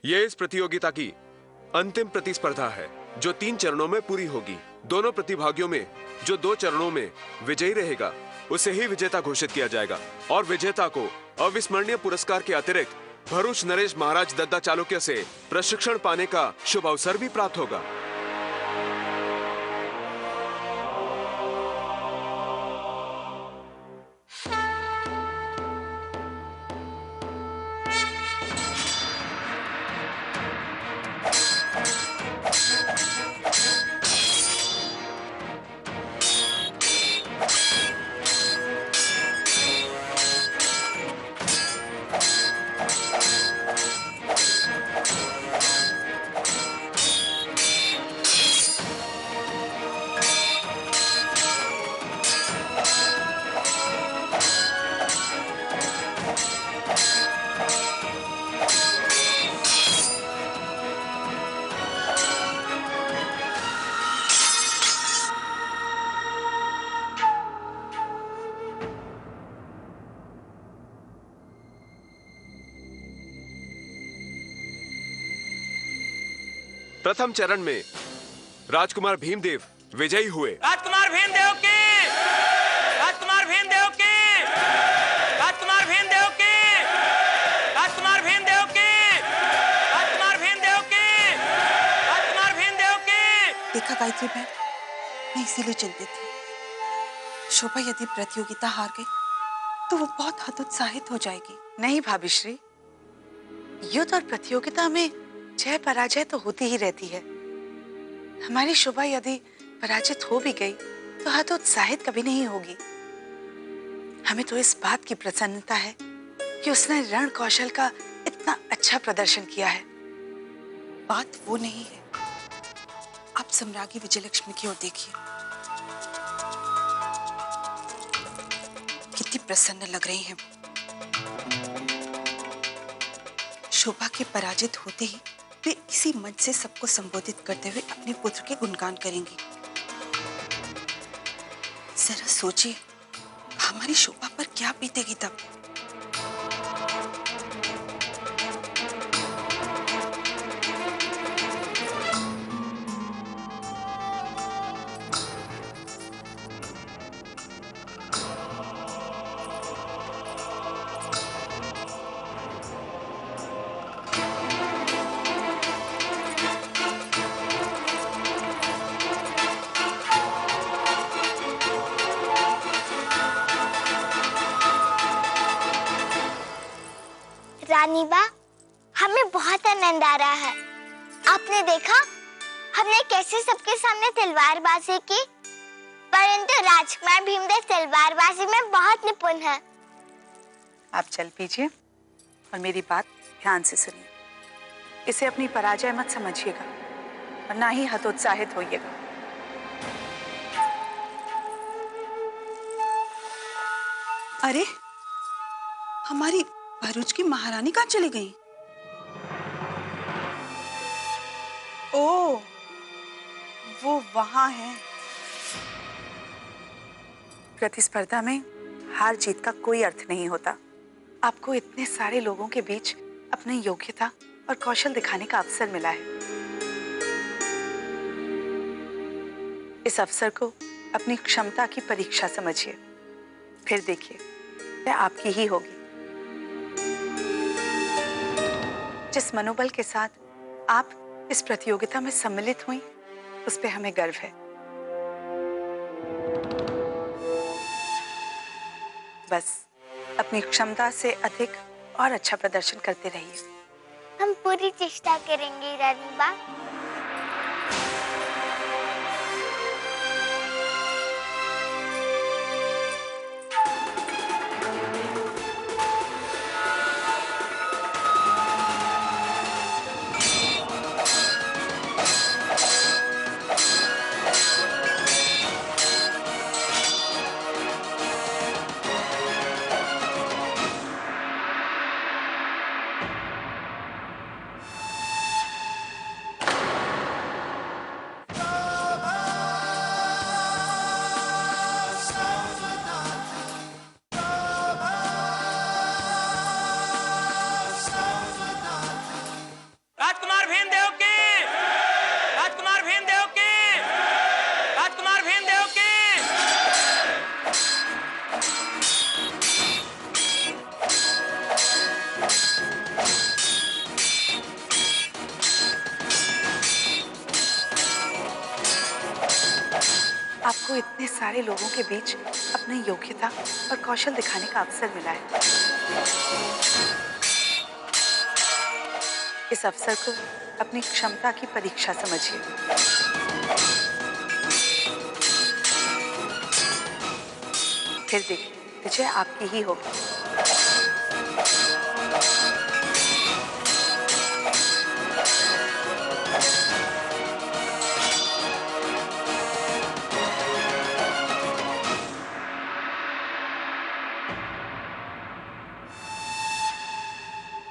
ये इस प्रतियोगिता की अंतिम प्रतिस्पर्धा है जो 3 चरणों में पूरी होगी। दोनों प्रतिभागियों में जो 2 चरणों में विजयी रहेगा उसे ही विजेता घोषित किया जाएगा और विजेता को अविस्मरणीय पुरस्कार के अतिरिक्त भरूच नरेश महाराज दद्दा चालुक्य से प्रशिक्षण पाने का शुभ अवसर भी प्राप्त होगा। प्रथम चरण में राजकुमार भीमदेव विजयी हुए। राजकुमार भीमदेव की, राजकुमार भीमदेव की, राजकुमार भीमदेव की, राजकुमार भीमदेव की, राजकुमार भीमदेव की, राजकुमार भीमदेव की। देखा गायत्री बहन, मैं इसीलिए चिंतित थी। शोभा यदि प्रतियोगिता हार गई तो वो बहुत हतोत्साहित हो जाएगी। नहीं भाभीश्री, युद्ध और प्रतियोगिता में जय पराजय तो होती ही रहती है। हमारी शोभा यदि पराजित हो भी गई तो हतोत्साहित कभी नहीं होगी। हमें तो इस बात की प्रसन्नता है कि उसने रण कौशल का इतना अच्छा प्रदर्शन किया है। बात वो नहीं है। आप सम्राज्ञी विजयलक्ष्मी की ओर देखिए, कितनी प्रसन्न लग रही हैं वो। शोभा के पराजित होते ही वे इसी मंच से सबको संबोधित करते हुए अपने पुत्र के गुणगान करेंगी। जरा सोचिए हमारी शोभा पर क्या बीतेगी तब। रानी बा, हमें बहुत आनंद आ रहा है। आपने देखा हमने कैसे सबके सामने तलवारबाजी की, परंतु राजकुमार भीमदेव तलवारबाजी में बहुत निपुण है। आप चल पीजिए और मेरी बात ध्यान से सुनिए। इसे अपनी पराजय मत समझिएगा और ना ही हतोत्साहित होइएगा। अरे, हमारी भरूच की महारानी कहाँ चली गई? ओ, वो वहां है। प्रतिस्पर्धा में हार जीत का कोई अर्थ नहीं होता। आपको इतने सारे लोगों के बीच अपनी योग्यता और कौशल दिखाने का अवसर मिला है। इस अवसर को अपनी क्षमता की परीक्षा समझिए, फिर देखिए वह आपकी ही होगी। जिस मनोबल के साथ आप इस प्रतियोगिता में सम्मिलित हुई, उस पे हमें गर्व है। बस अपनी क्षमता से अधिक और अच्छा प्रदर्शन करते रहिए। हम पूरी चेष्टा करेंगे रानी बा। आपको इतने सारे लोगों के बीच अपनी योग्यता और कौशल दिखाने का अवसर मिला है। इस अवसर को अपनी क्षमता की परीक्षा समझिए। फिर देखिए, विजय आपकी ही होगी।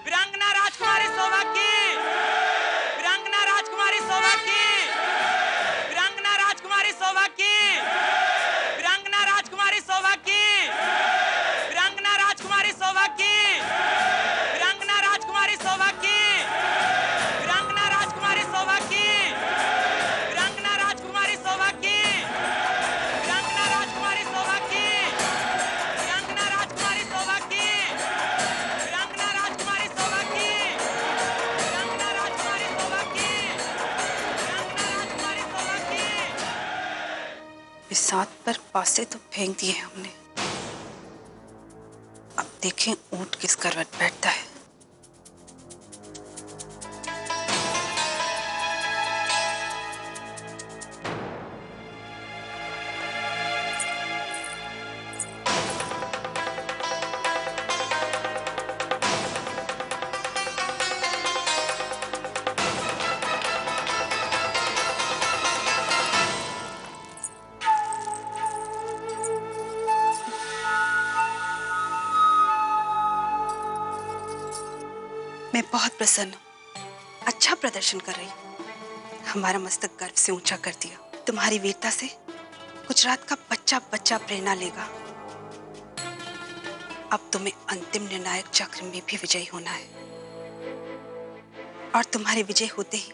वीरांगना राजकुमारी शोभा की, वीरांगना राजकुमारी शोभा की, वीरांगना राजकुमारी शोभा की, वीरांगना राजकुमारी शोभा की, वीरांगना राजकुमारी शोभा की, वीरांगना राजकुमारी शोभा की, वीरांगना राजकुमारी शोभा की, वीरांगना राजकुमारी शोभा की, वीरांगना राजकुमारी शोभा की, वीरांगना राजकुमारी शोभा की, वीरांगना राजकुमारी शोभा की, वीरांगना राजकुमारी शोभा की, वीरांगना राजकुमारी शोभा की। बिसात पर पासे तो फेंक दिए हमने, अब देखें ऊंट किस करवट बैठता है। मैं बहुत प्रसन्न हूँ, अच्छा प्रदर्शन कर रही हूँ। हमारा मस्तक गर्व से ऊंचा कर दिया। तुम्हारी वीरता से गुजरात का बच्चा बच्चा प्रेरणा लेगा। अब तुम्हें अंतिम निर्णायक चक्र में भी विजयी होना है, और तुम्हारे विजय होते ही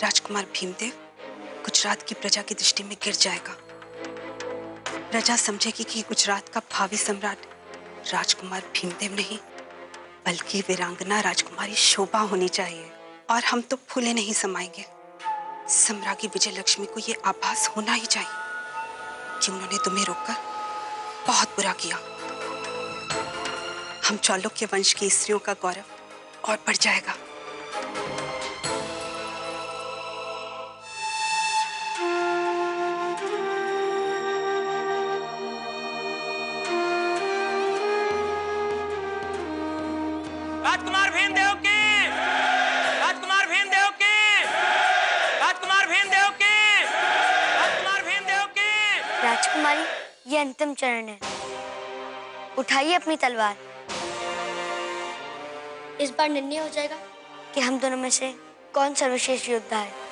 राजकुमार भीमदेव गुजरात की प्रजा की दृष्टि में गिर जाएगा। प्रजा समझेगी कि गुजरात का भावी सम्राट राजकुमार भीमदेव नहीं, बल्कि वीरांगना राजकुमारी शोभा होनी चाहिए। और हम तो फूले नहीं समाएंगे। सम्राज्ञी विजय लक्ष्मी को ये आभास होना ही चाहिए कि उन्होंने तुम्हें रोककर बहुत बुरा किया। हम चालुक्य वंश की स्त्रियों का गौरव और बढ़ जाएगा। राजकुमार भीमदेव की, राजकुमार भीमदेव की, राजकुमार भीमदेव की, राजकुमार भीमदेव की। राजकुमारी, ये अंतिम चरण है। उठाइए अपनी तलवार। इस बार निर्णय हो जाएगा कि हम दोनों में से कौन सर्वश्रेष्ठ योद्धा है।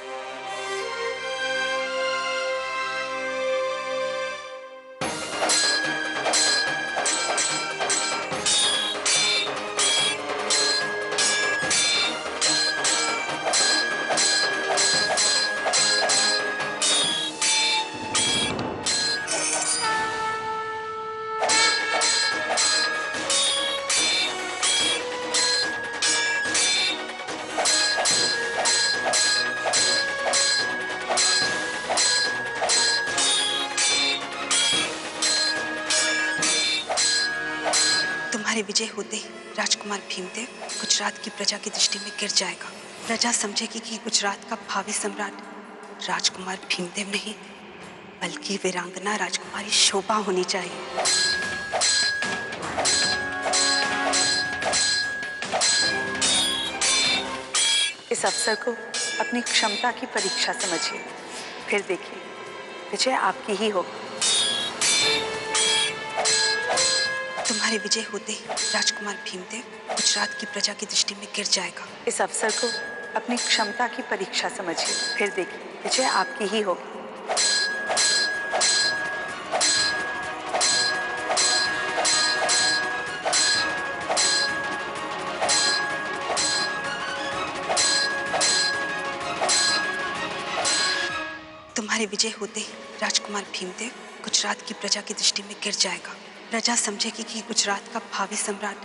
तुम्हारे विजय होते ही राजकुमार भीमदेव गुजरात की प्रजा की दृष्टि में गिर जाएगा। प्रजा समझेगी कि गुजरात का भावी सम्राट राजकुमार भीमदेव नहीं, बल्कि वीरांगना राजकुमारी शोभा होनी चाहिए। इस अवसर को अपनी क्षमता की परीक्षा समझिए। फिर देखिए, विजय आपकी ही होगी। तुम्हारे विजय होते ही राजकुमार भीमदेव गुजरात की प्रजा की दृष्टि में गिर जाएगा। इस अवसर को अपनी क्षमता की परीक्षा समझिए। फिर देखिए, विजय आपकी ही होगी। तुम्हारे विजय होते ही राजकुमार भीमदेव गुजरात की प्रजा की दृष्टि में गिर जाएगा। प्रजा समझेगी कि गुजरात का भावी सम्राट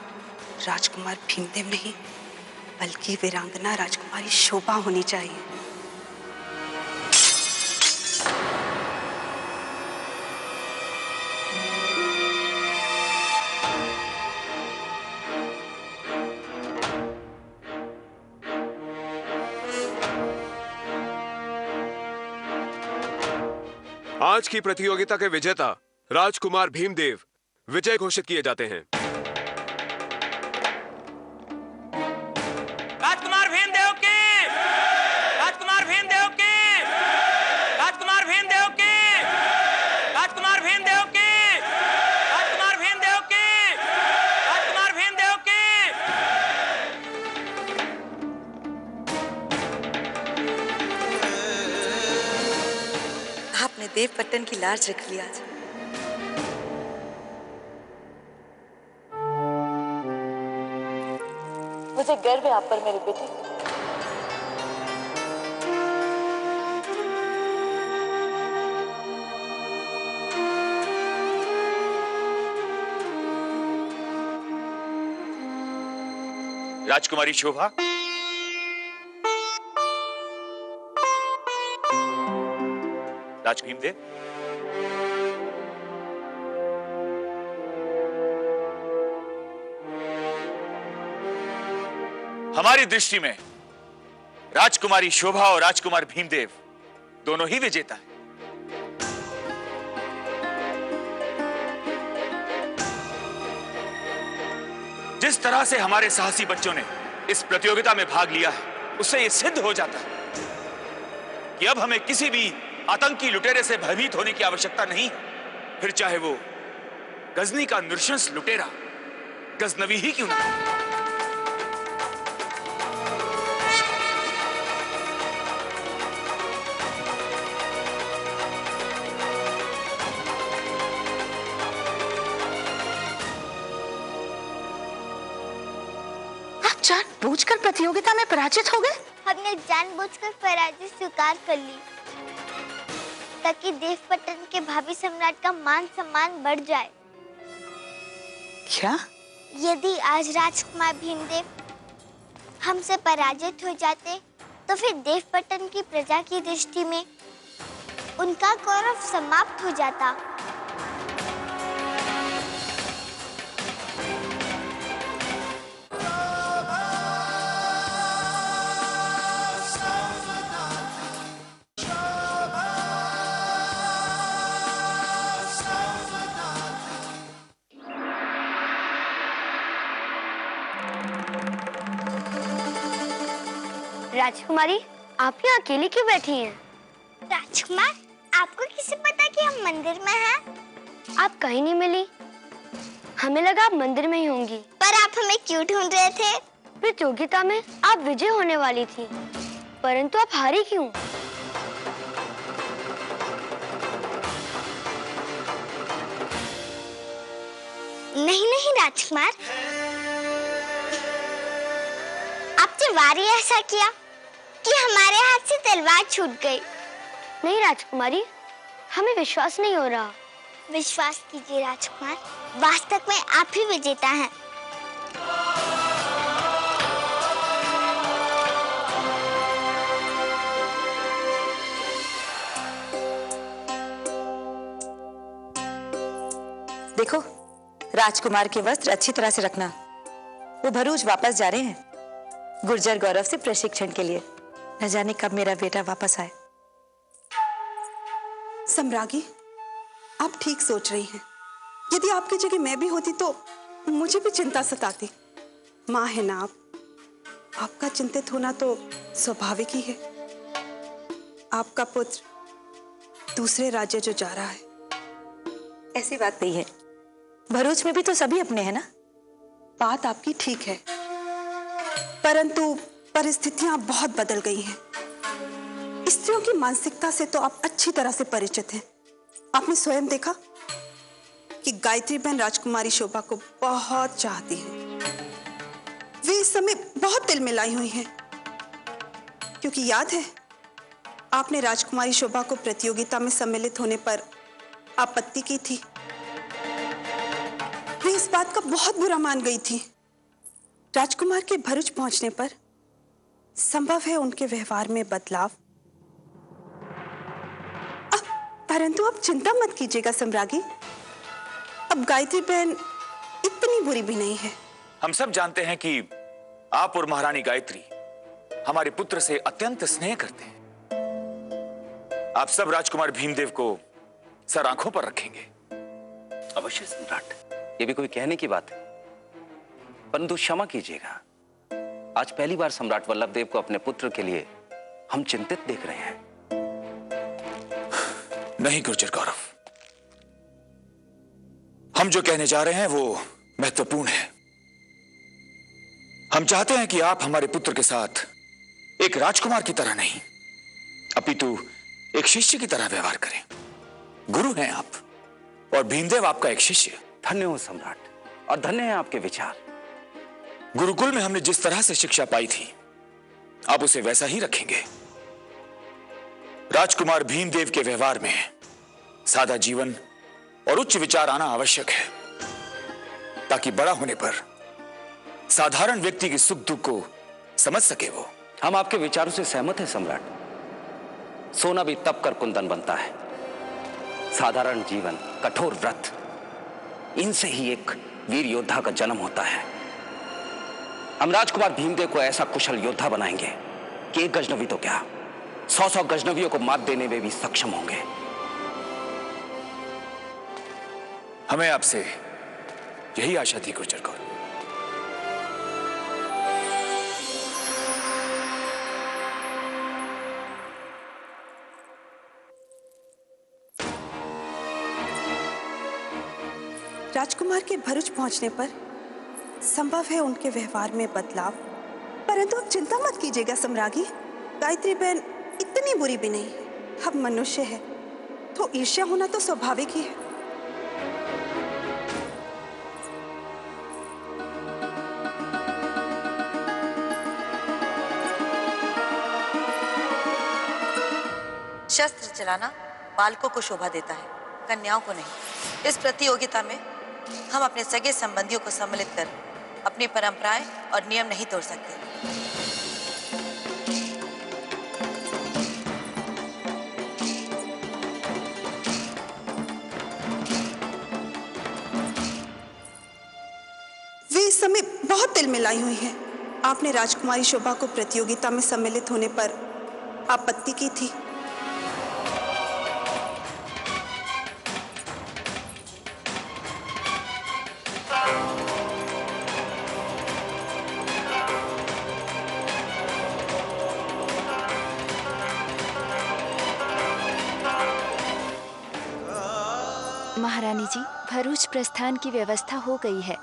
राजकुमार भीमदेव नहीं, बल्कि वीरांगना राजकुमारी शोभा होनी चाहिए। आज की प्रतियोगिता के विजेता राजकुमार भीमदेव विजय घोषित किए जाते हैं। राजकुमार भीमदेव की, राजकुमार भीमदेव की, राजकुमार भीमदेव की, राजकुमार भीमदेव की, राजकुमार भीमदेव की, राजकुमार भीमदेव की। आपने देवपट्टन की लाज रख ली आज। मुझे गर्व है आप पर मेरे बेटे। राजकुमारी शोभा, राज भीमदेव, हमारी दृष्टि में राजकुमारी शोभा और राजकुमार भीमदेव दोनों ही विजेता हैं। जिस तरह से हमारे साहसी बच्चों ने इस प्रतियोगिता में भाग लिया है, उससे यह सिद्ध हो जाता है कि अब हमें किसी भी आतंकी लुटेरे से भयभीत होने की आवश्यकता नहीं है, फिर चाहे वो गजनी का नृशंस लुटेरा गजनवी ही क्यों ना हो। आप जानबूझकर प्रतियोगिता में पराजित हो गए? हमने जानबूझकर पराजय स्वीकार कर ली ताकि देवपट्टन के भावी सम्राट का मान सम्मान बढ़ जाए। क्या? यदि आज राजकुमार भीमदेव हमसे पराजित हो जाते तो फिर देवपट्टन की प्रजा की दृष्टि में उनका गौरव समाप्त हो जाता। राजकुमारी, आप यहाँ अकेली क्यों बैठी हैं? राजकुमार, आपको किसे पता कि हम मंदिर में हैं? आप कहीं नहीं मिली। हमें लगा आप मंदिर में ही होंगी। पर आप हमें क्यों ढूंढ रहे थे? प्रतियोगिता में आप विजय होने वाली थी, परंतु आप हारी क्यों? नहीं नहीं राजकुमार, आपने वारी ऐसा किया कि हमारे हाथ से तलवार छूट गई। नहीं राजकुमारी, हमें विश्वास नहीं हो रहा। विश्वास कीजिए राजकुमार, वास्तव में आप ही विजेता हैं। देखो, राजकुमार के वस्त्र अच्छी तरह से रखना। वो भरूच वापस जा रहे हैं गुर्जर गौरव से प्रशिक्षण के लिए। न जाने कब मेरा बेटा वापस आए। सम्रागी, आप ठीक सोच रही हैं। यदि आपकी जगह मैं भी होती तो मुझे भी चिंता सताती। माँ है ना आप, आपका चिंतित होना तो स्वाभाविक ही है। आपका पुत्र दूसरे राज्य जो जा रहा है। ऐसी बात नहीं है, भरूच में भी तो सभी अपने हैं ना। बात आपकी ठीक है, परंतु परिस्थितियां बहुत बदल गई हैं। स्त्रियों की मानसिकता से तो आप अच्छी तरह से परिचित हैं। आपने स्वयं देखा कि गायत्री बहन राजकुमारी शोभा को बहुत चाहती है। वे इस समय बहुत तिलमिलाई हुई हैं, क्योंकि याद है आपने राजकुमारी शोभा को प्रतियोगिता में सम्मिलित होने पर आपत्ति की थी। वे इस बात का बहुत बुरा मान गई थी। राजकुमार के भरूच पहुंचने पर संभव है उनके व्यवहार में बदलाव। परंतु आप चिंता मत कीजिएगा सम्रागी, अब गायत्री बहन इतनी बुरी भी नहीं है। हम सब जानते हैं कि आप और महारानी गायत्री हमारे पुत्र से अत्यंत स्नेह करते हैं। आप सब राजकुमार भीमदेव को सर आंखों पर रखेंगे। अवश्य सम्राट, ये भी कोई कहने की बात है, परंतु क्षमा कीजिएगा, आज पहली बार सम्राट वल्लभदेव को अपने पुत्र के लिए हम चिंतित देख रहे हैं। नहीं गुर्जर गौरव, हम जो कहने जा रहे हैं वो महत्वपूर्ण है। हम चाहते हैं कि आप हमारे पुत्र के साथ एक राजकुमार की तरह नहीं, अपितु एक शिष्य की तरह व्यवहार करें। गुरु हैं आप और भीमदेव आपका एक शिष्य। धन्य हो सम्राट, और धन्य है आपके विचार। गुरुकुल में हमने जिस तरह से शिक्षा पाई थी, आप उसे वैसा ही रखेंगे। राजकुमार भीमदेव के व्यवहार में सादा जीवन और उच्च विचार आना आवश्यक है, ताकि बड़ा होने पर साधारण व्यक्ति के सुख दुख को समझ सके वो। हम आपके विचारों से सहमत हैं सम्राट। सोना भी तप कर कुंदन बनता है। साधारण जीवन, कठोर व्रत, इनसे ही एक वीर योद्धा का जन्म होता है। हम राजकुमार भीमदेव को ऐसा कुशल योद्धा बनाएंगे कि एक गजनवी तो क्या, 100 गजनवियों को मात देने में भी सक्षम होंगे। हमें आपसे यही आशा थी गुर्जर गौरव। राजकुमार के भरूच पहुंचने पर संभव है उनके व्यवहार में बदलाव, परंतु आप चिंता मत कीजिएगा सम्राज्ञी, गायत्री बहन इतनी बुरी भी नहीं। हम मनुष्य है तो ईर्ष्या होना तो स्वाभाविक ही है। शस्त्र चलाना बालकों को शोभा देता है, कन्याओं को नहीं। इस प्रतियोगिता में हम अपने सगे संबंधियों को सम्मिलित कर अपनी परंपराएं और नियम नहीं तोड़ सकते। वे इस समय बहुत तिलमिलाई हुई हैं। आपने राजकुमारी शोभा को प्रतियोगिता में सम्मिलित होने पर आपत्ति की थी। महारानी जी, भरूच प्रस्थान की व्यवस्था हो गई है।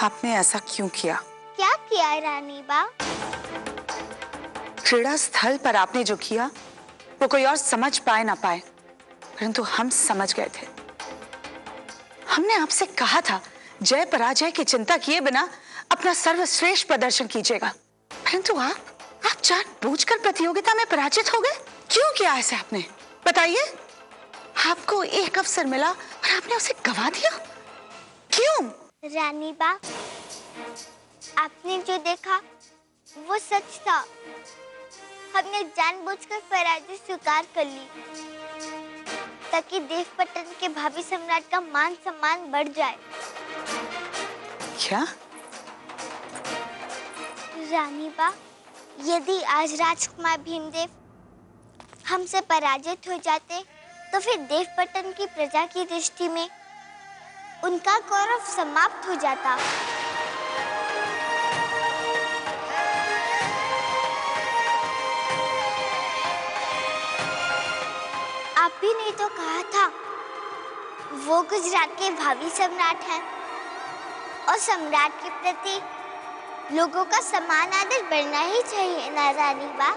आपने ऐसा क्यों किया? क्या किया रानी बा? क्रीड़ा स्थल पर आपने जो किया वो कोई और समझ पाए ना पाए, परंतु हम समझ गए थे। हमने आपसे कहा था जय पराजय की चिंता किए बिना अपना सर्वश्रेष्ठ प्रदर्शन कीजिएगा, परंतु आप जानबूझकर प्रतियोगिता में पराजित हो गए। क्यों किया ऐसे आपने? बताइए। आपको एक अवसर मिला और आपने उसे गंवा दिया, क्यों? रानी बा, आपने जो देखा वो सच था। हमने जानबूझकर पराजय स्वीकार कर ली ताकि देवपट्टन के भावी सम्राट का मान सम्मान बढ़ जाए। क्या? रानी बा, यदि आज राजकुमार भीमदेव हमसे पराजित हो जाते तो फिर देवपट्टन की प्रजा की दृष्टि में उनका गौरव समाप्त हो जाता। आप भी नहीं तो कहा था वो गुजरात के भावी सम्राट हैं और सम्राट के प्रति लोगों का समान आदर बढ़ना ही चाहिए ना रानी बा?